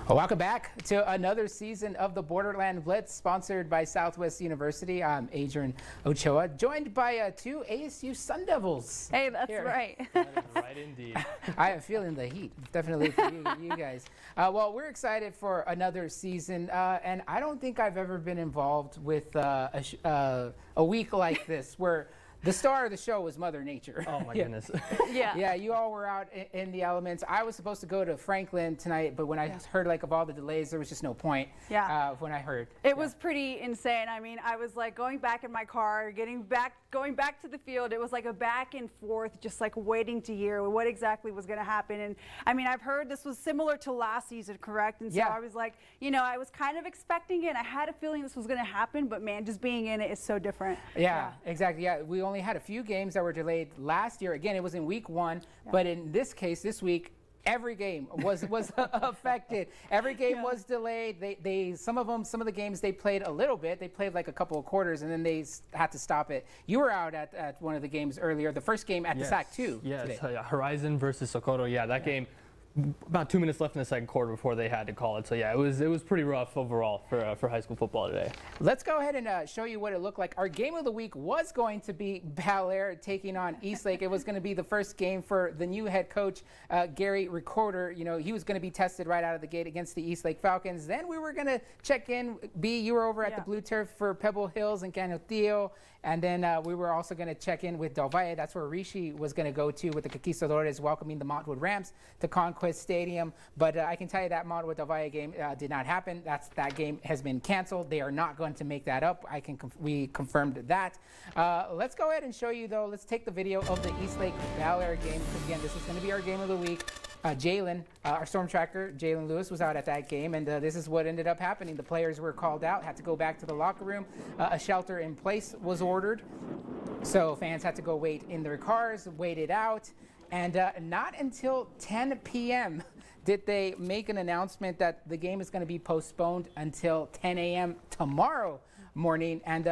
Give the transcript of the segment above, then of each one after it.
Well, welcome back to another season of the Borderland Blitz, sponsored by Southwest University. I'm Adrian Ochoa, joined by two ASU Sun Devils. Hey, that's here. right. That is right indeed. I am feeling the heat, definitely for you guys. Well, we're excited for another season, and I don't think I've ever been involved with a week like this where the star of the show was Mother Nature. Oh my goodness. Yeah. Yeah, you all were out in the elements. I was supposed to go to Franklin tonight, but when I heard of all the delays, there was just no point. Yeah. When I heard. It was pretty insane. I mean, I was like going back in my car, going back to the field. It was like a back and forth, just like waiting to hear what exactly was going to happen. And I mean, I've heard this was similar to last season, correct? And so I was like, I was kind of expecting it. I had a feeling this was going to happen, but man, just being in it is so different. Yeah, exactly. Yeah, we only had a few games that were delayed last year. Again, it was in week 1, but in this case, this week, every game was affected. Every game was delayed. Some of the games they played a little bit. They played like a couple of quarters, and then they had to stop it. You were out at one of the games earlier, the first game at the SAC 2. Yes, Horizon versus Socorro. Yeah, that game. About 2 minutes left in the second quarter before they had to call it. So yeah, it was pretty rough overall for high school football today. Let's go ahead and show you what it looked like. Our game of the week was going to be Bel Air taking on Eastlake. It was going to be the first game for the new head coach, Gary Recorder. He was going to be tested right out of the gate against the Eastlake Falcons. Then we were going to check in. B, you were over at the Blue Turf for Pebble Hills and Canutillo. And then we were also going to check in with Del Valle. That's where Rishi was going to go to with the Conquistadores welcoming the Montwood Rams to Conquest Stadium. But I can tell you that Montwood Del Valle game did not happen. That game has been canceled. They are not going to make that up. We confirmed that. Let's go ahead and show you, though. Let's take the video of the Eastlake Bel Air game. Again, this is going to be our game of the week. Jalen, our storm tracker, Jalen Lewis, was out at that game, and this is what ended up happening. The players were called out, had to go back to the locker room. A shelter in place was ordered, so fans had to go wait in their cars, wait it out, and not until 10 p.m. did they make an announcement that the game is going to be postponed until 10 a.m. tomorrow morning. And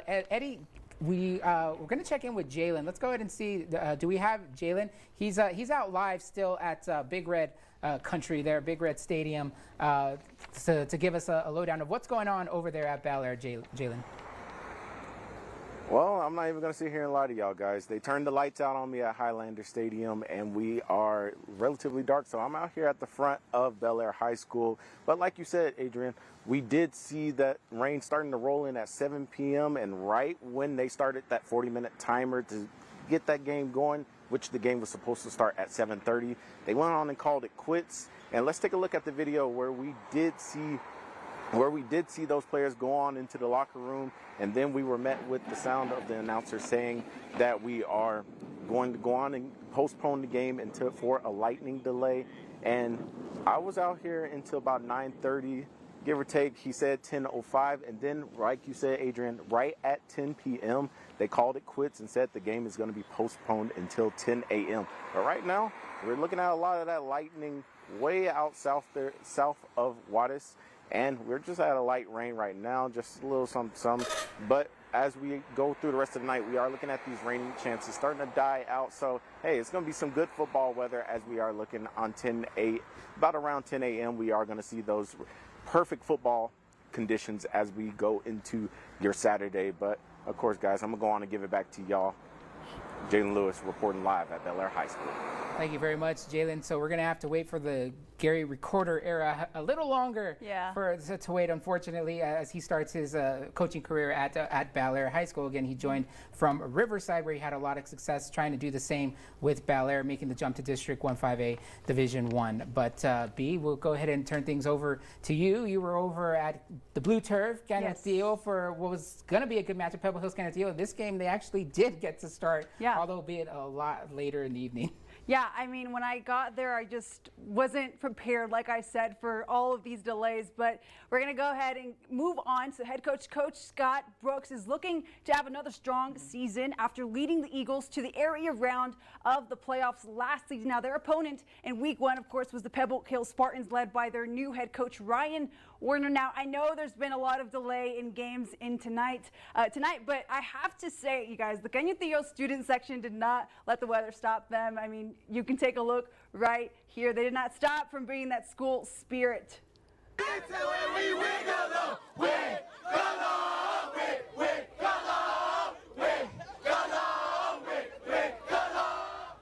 Eddie, we're going to check in with Jalen. Let's go ahead and see. Do we have Jalen? He's out live still at Big Red Country there, Big Red Stadium, to give us a lowdown of what's going on over there at Bel Air, Jalen. Well, I'm not even going to sit here and lie to y'all guys. They turned the lights out on me at Highlander Stadium, and we are relatively dark, so I'm out here at the front of Bel Air High School. But like you said, Adrian, we did see that rain starting to roll in at 7 p.m., and right when they started that 40-minute timer to get that game going, which the game was supposed to start at 7:30, they went on and called it quits. And let's take a look at the video where we did see those players go on into the locker room, and then we were met with the sound of the announcer saying that we are going to go on and postpone the game for a lightning delay. And I was out here until about 9:30, give or take. He said 10:05, and then, like you said, Adrian, right at 10 p.m., they called it quits and said the game is going to be postponed until 10 a.m. But right now, we're looking at a lot of that lightning way out south of Juarez. And we're just at a light rain right now, just a little something. But as we go through the rest of the night, we are looking at these raining chances starting to die out. So, hey, it's going to be some good football weather as we are looking on about around 10 a.m. We are going to see those perfect football conditions as we go into your Saturday. But, of course, guys, I'm going to go on and give it back to y'all. Jalen Lewis reporting live at Bel Air High School. Thank you very much, Jalen. So we're going to have to wait for the Gary Recorder era a little longer to wait, unfortunately, as he starts his coaching career at Bel Air High School. Again, he joined from Riverside, where he had a lot of success trying to do the same with Bel Air, making the jump to District 1-5A Division 1. But B, we'll go ahead and turn things over to you. You were over at the Blue Turf, Canutillo, for what was going to be a good match at Pebble Hills, Canutillo. This game, they actually did get to start, although be it a lot later in the evening. Yeah, I mean, when I got there, I just wasn't prepared, like I said, for all of these delays. But we're going to go ahead and move on. So head coach Scott Brooks is looking to have another strong season after leading the Eagles to the area round of the playoffs last season. Now, their opponent in week 1, of course, was the Pebble Hill Spartans, led by their new head coach, Ryan Warner. Now, I know there's been a lot of delay in games in tonight, but I have to say, you guys, the Canutillo student section did not let the weather stop them. I mean, and you can take a look right here. They did not stop from bringing that school spirit.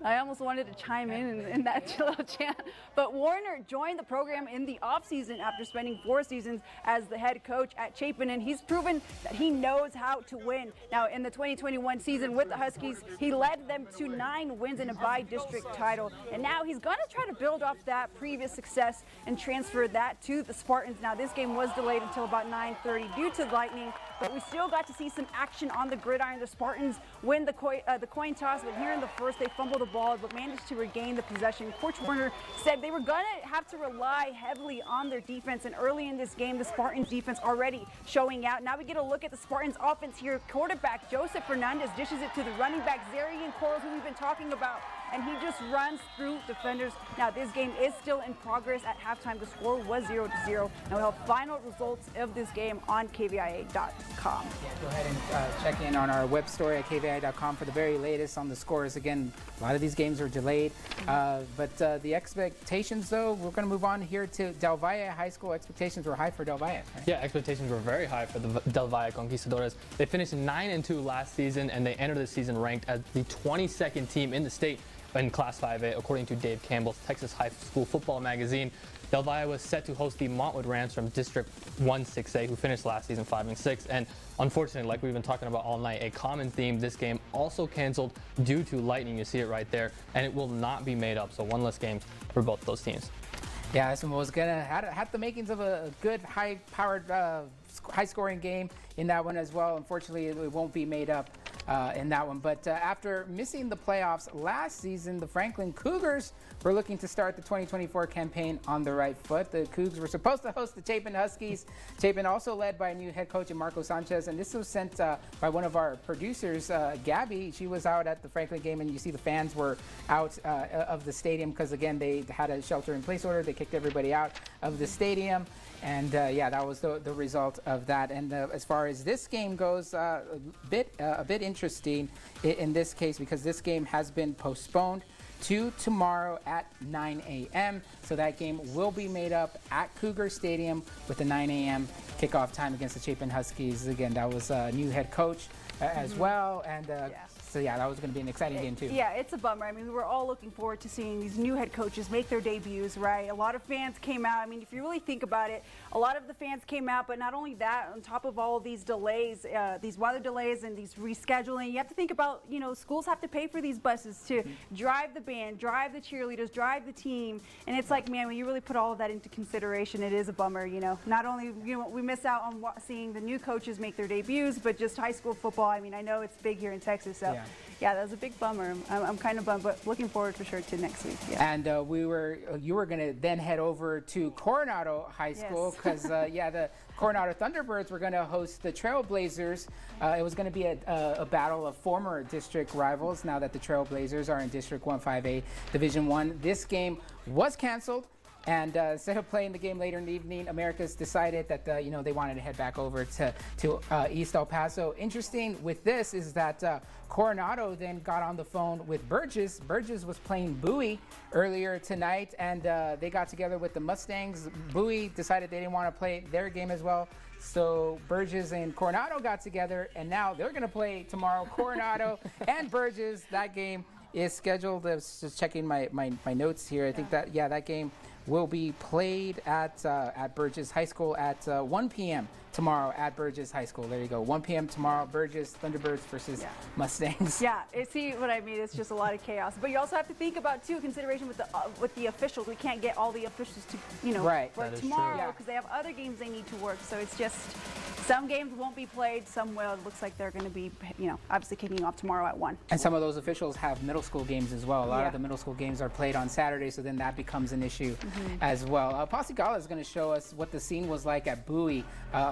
I almost wanted to chime in that little chant. But Warner joined the program in the offseason after spending 4 seasons as the head coach at Chapin, and he's proven that he knows how to win. Now, in the 2021 season with the Huskies, he led them to 9 wins and a by-district title. And now he's going to try to build off that previous success and transfer that to the Spartans. Now, this game was delayed until about 9:30 due to lightning, but we still got to see some action on the gridiron. The Spartans win the coin toss, but here in the first, they fumbled the ball, but managed to regain the possession. Coach Warner said they were going to have to rely heavily on their defense, and early in this game, the Spartans defense already showing out. Now we get a look at the Spartans offense here. Quarterback Joseph Fernandez dishes it to the running back Zarian Corals, who we've been talking about, and he just runs through defenders. Now this game is still in progress. At halftime, the score was 0-0. Now we'll have final results of this game on kvia.com. Yeah, go ahead and check in on our web story at kvia.com for the very latest on the scores. Again, a lot of these games are delayed, but the expectations, though, we're going to move on here to Del Valle High School. Expectations were high for Del Valle, right? Yeah, expectations were very high for the Del Valle Conquistadores. They finished 9-2 last season, and they entered the season ranked as the 22nd team in the state in Class 5A, according to Dave Campbell's Texas High School Football magazine. Del Valle was set to host the Montwood Rams from District 1-6A, who finished last season 5-6. And unfortunately, like we've been talking about all night, a common theme, this game also canceled due to lightning. You see it right there, and it will not be made up. So one less game for both those teams. Yeah, this one was gonna have the makings of a good, high-powered, high-scoring game in that one as well. Unfortunately, it won't be made up in that one. But after missing the playoffs last season, the Franklin Cougars were looking to start the 2024 campaign on the right foot. The Cougs were supposed to host the Chapin Huskies. Chapin also led by a new head coach, Marco Sanchez, and this was sent by one of our producers, Gabby. She was out at the Franklin game, and you see the fans were out of the stadium because, again, they had a shelter-in-place order. They kicked everybody out of the stadium. And yeah, that was the result of that. And as far as this game goes, a bit interesting in this case, because this game has been postponed to tomorrow at 9 a.m. So that game will be made up at Cougar Stadium with the 9 a.m. kickoff time against the Chapin Huskies. Again, that was a new head coach as well. And so yeah, that was going to be an exciting game too. Yeah, it's a bummer. I mean, we were all looking forward to seeing these new head coaches make their debuts, right? A lot of fans came out. I mean, if you really think about it, a lot of the fans came out, but not only that, on top of all of these delays, these weather delays and these rescheduling, you have to think about, you know, schools have to pay for these buses to drive the band, drive the cheerleaders, drive the team. And it's like, man, when you really put all of that into consideration, it is a bummer, you know. Not only, you know, we miss out on seeing the new coaches make their debuts, but just high school football. I mean, I know it's big here in Texas, so yeah, that was a big bummer. I'm kind of bummed, but looking forward for sure to next week. Yeah. And you were going to then head over to Coronado High School because the Coronado Thunderbirds were going to host the Trailblazers. It was going to be a battle of former district rivals. Now that the Trailblazers are in District 1-5A Division 1, this game was canceled. And instead of playing the game later in the evening, Americas decided that they wanted to head back over to East El Paso. Interesting with this is that Coronado then got on the phone with Burgess. Burgess was playing Bowie earlier tonight, and they got together with the Mustangs. Bowie decided they didn't want to play their game as well. So Burgess and Coronado got together, and now they're going to play tomorrow. Coronado and Burgess, that game is scheduled. I was just checking my notes here. I think that game will be played at Burgess High School at 1 p.m. tomorrow at Burgess High School. There you go. 1 p.m. tomorrow, Burgess Thunderbirds versus Mustangs. Yeah, see what I mean? It's just a lot of chaos. But you also have to think about, too, consideration with the officials. We can't get all the officials to, work tomorrow because they have other games they need to work. So it's just some games won't be played, some will. It looks like they're going to be, obviously kicking off tomorrow at 1. And some of those officials have middle school games as well. A lot of the middle school games are played on Saturday, so then that becomes an issue as well. Posse Gala is going to show us what the scene was like at Bowie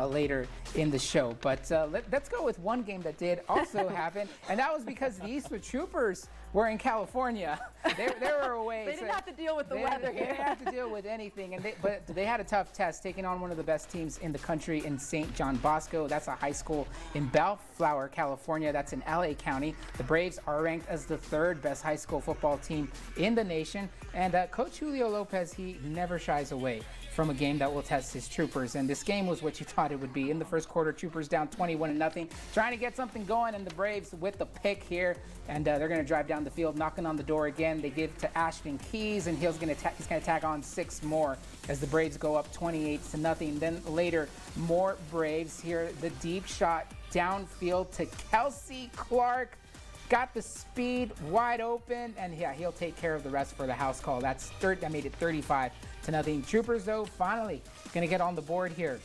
later in the show. But let's go with one game that did also happen, and that was because the Eastwood Troopers were in California. They were away. They didn't have to deal with the weather They here. didn't have to deal with anything, but they had a tough test taking on one of the best teams in the country in St. John Bosco. That's a high school in Bellflower, California. That's in LA County. The Braves are ranked as the third best high school football team in the nation. And Coach Julio Lopez, he never shies away from a game that will test his troopers. And this game was what you thought it would be. In the first quarter, Troopers down 21-0, trying to get something going, and the Braves with the pick here. And they're going to drive down the field, knocking on the door again. They give to Ashton Keys, and he's going to tag on 6 more as the Braves go up 28-0. Then later, more Braves here. The deep shot downfield to Kelsey Clark. Got the speed wide open, and yeah, he'll take care of the rest for the house call. That made it 35-0. Troopers, though, finally going to get on the board here.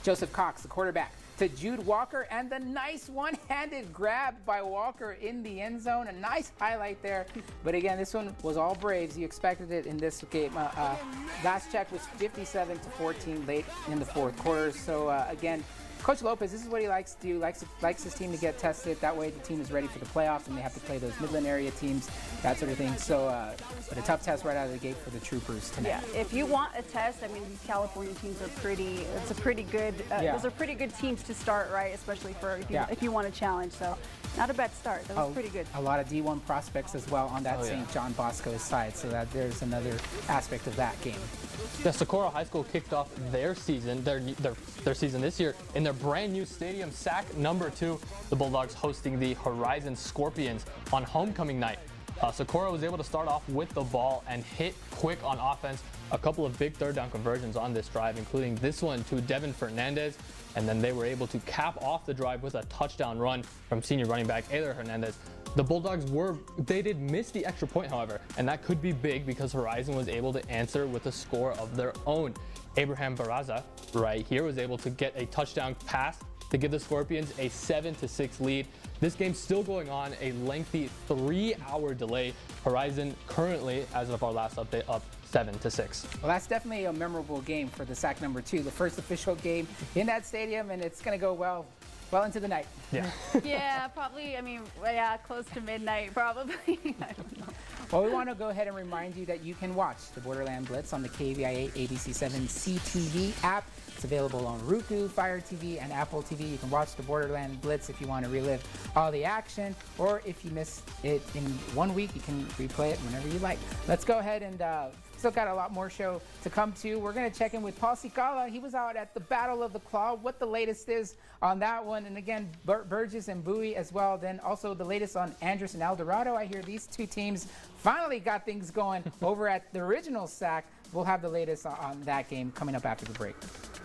Joseph Cox, the quarterback, to Jude Walker, and the nice one-handed grab by Walker in the end zone. A nice highlight there. But again, this one was all Braves. You expected it in this game. Last check was 57-14 late in the fourth quarter. So again, Coach Lopez, this is what he likes to do. Likes his team to get tested. That way the team is ready for the playoffs, and they have to play those Midland area teams, that sort of thing. So, but a tough test right out of the gate for the Troopers tonight. Yeah, if you want a test, I mean, these California teams are pretty. It's a pretty good. Those are pretty good teams to start, right? Especially for if you want a challenge. So, not a bad start. That was pretty good. A lot of D1 prospects as well on that St. John Bosco side. So that there's another aspect of that game. The Socorro High School kicked off their season, their season this year in their brand new stadium, SAC number 2. The Bulldogs hosting the Horizon Scorpions on homecoming night. Socorro was able to start off with the ball and hit quick on offense. A couple of big third down conversions on this drive, including this one to Devin Fernandez. And then they were able to cap off the drive with a touchdown run from senior running back Ayler Hernandez. The Bulldogs did miss the extra point, however, and that could be big because Horizon was able to answer with a score of their own. Abraham Barraza, right here, was able to get a touchdown pass to give the Scorpions a 7-6 lead. This game's still going on, a lengthy 3-hour delay. Horizon currently, as of our last update, up 7-6. Well, that's definitely a memorable game for the SAC number 2, the first official game in that stadium, and it's going to go well into the night. Yeah. Yeah, probably. I mean, yeah, close to midnight, probably. I don't know. Well, we want to go ahead and remind you that you can watch the Borderland Blitz on the KVIA ABC7 CTV app. It's available on Roku, Fire TV, and Apple TV. You can watch the Borderland Blitz if you want to relive all the action, or if you miss it in 1 week, you can replay it whenever you like. Let's go ahead and still got a lot more show to come to. We're going to check in with Paul Cicala. He was out at the Battle of the Claw, what the latest is on that one. And again, Burgess and Bowie as well. Then also the latest on Andress and El Dorado. I hear these two teams finally got things going over at the original SAC. We'll have the latest on that game coming up after the break.